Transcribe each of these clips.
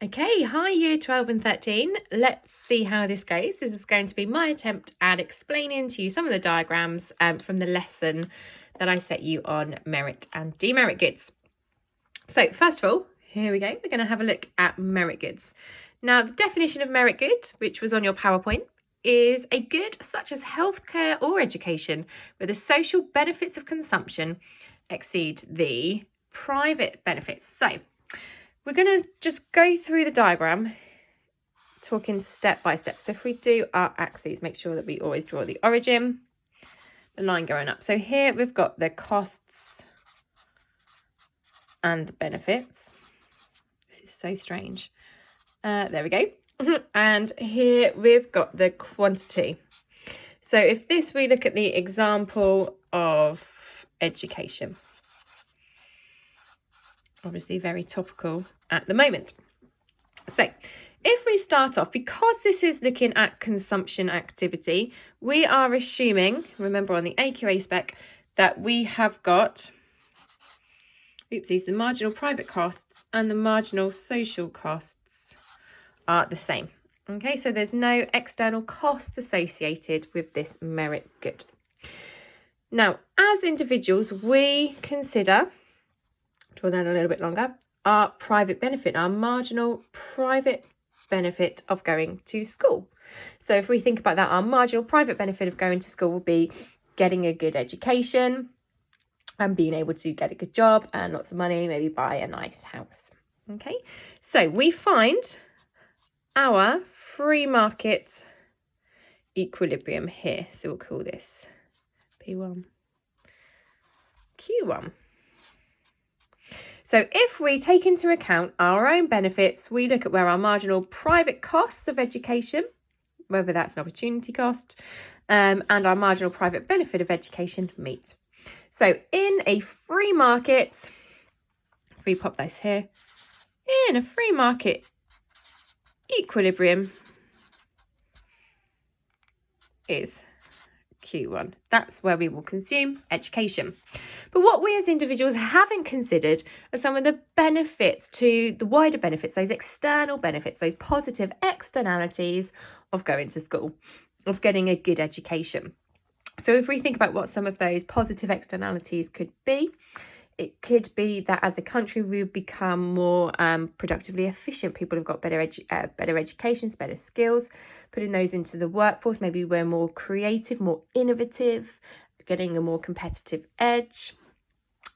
Okay, hi Year 12 and 13. Let's see how this goes. This is going to be my attempt at explaining to you some of the diagrams from the lesson that I set you on merit and demerit goods. So first of all, here we go. We're going to have a look at merit goods. Now, the definition of merit good, which was on your PowerPoint, is a good such as healthcare or education where the social benefits of consumption exceed the private benefits. So we're going to just go through the diagram, talking step by step. So if we do our axes, make sure that we always draw the origin, the line going up. So here we've got the costs and the benefits. This is so strange. There we go. And here we've got the quantity. So if we look at the example of education. Obviously very topical at the moment. So if we start off, because this is looking at consumption activity, we are assuming, remember on the AQA spec, that we have got, oopsies, the marginal private costs and the marginal social costs are the same. Okay, so there's no external cost associated with this merit good. Now, as individuals, we consider, draw that a little bit longer, our private benefit, our marginal private benefit of going to school. So if we think about that, our marginal private benefit of going to school will be getting a good education and being able to get a good job and lots of money, maybe buy a nice house. Okay, so we find our free market equilibrium here. So we'll call this P1, Q1. So if we take into account our own benefits, we look at where our marginal private costs of education, whether that's an opportunity cost, and our marginal private benefit of education meet. So in a free market, if we pop this here, in a free market equilibrium is Q1. That's where we will consume education. But what we as individuals haven't considered are some of the benefits to the wider benefits, those external benefits, those positive externalities of going to school, of getting a good education. So if we think about what some of those positive externalities could be, it could be that as a country we would become more productively efficient. People have got better educations, better skills, putting those into the workforce. Maybe we're more creative, more innovative, getting a more competitive edge.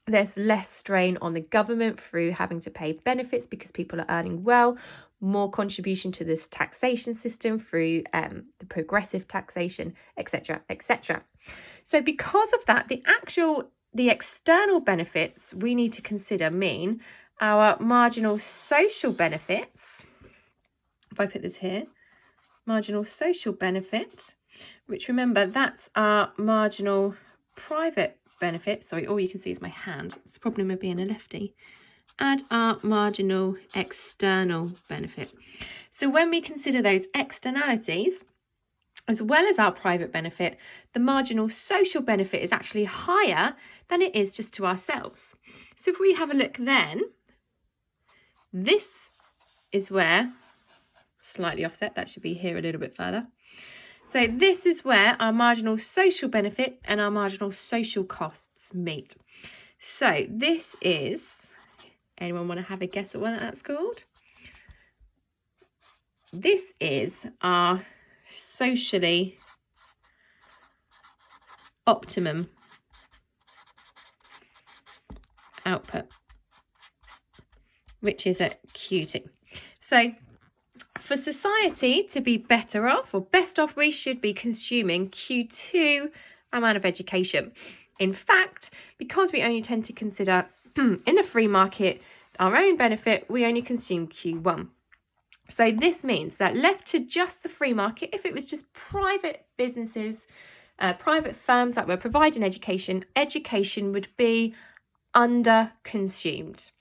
There's less strain on the government through having to pay benefits because people are earning well, more contribution to this taxation system through the progressive taxation, etc., etc. So because of that, the external benefits we need to consider mean our marginal social benefits. If I put this here, marginal social benefit, which remember that's our marginal private benefit. Sorry, all you can see is my hand. It's the problem of being a lefty. And our marginal external benefit. So when we consider those externalities, as well as our private benefit, the marginal social benefit is actually higher than it is just to ourselves. So if we have a look then, this is where, slightly offset, that should be here a little bit further. So this is where our marginal social benefit and our marginal social costs meet. So this is, anyone want to have a guess at what that's called? This is our socially optimum output, which is at Q2. So for society to be better off or best off, we should be consuming Q2 amount of education. In fact, because we only tend to consider in a free market our own benefit, we only consume Q1. So this means that left to just the free market, if it was just private businesses, private firms that were providing education, education would be under consumed.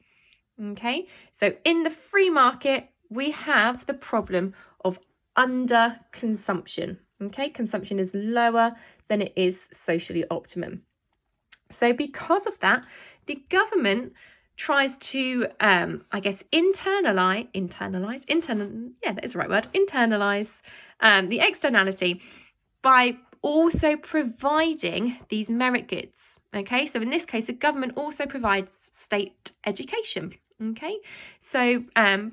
Okay, so in the free market, we have the problem of under consumption. Okay, consumption is lower than it is socially optimum. So because of that, the government tries to, I guess, internalize the externality by also providing these merit goods. Okay, so in this case, the government also provides state education. Okay, so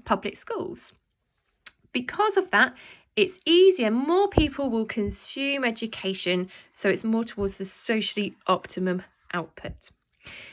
public schools. Because of that, it's easier, more people will consume education, so it's more towards the socially optimum output.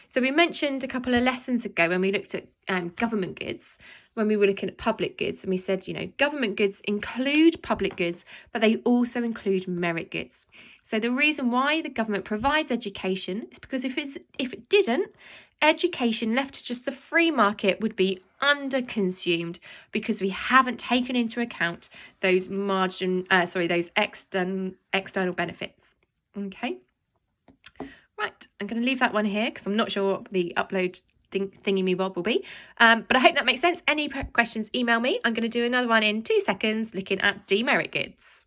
So we mentioned a couple of lessons ago when we looked at government goods, when we were looking at public goods, and we said, government goods include public goods, but they also include merit goods. So the reason why the government provides education is because if it didn't, education left to just the free market would be under-consumed, because we haven't taken into account those external benefits. Okay. Right, I'm going to leave that one here because I'm not sure what the upload thingy-me-bob will be. But I hope that makes sense. Any questions, email me. I'm going to do another one in 2 seconds looking at demerit goods.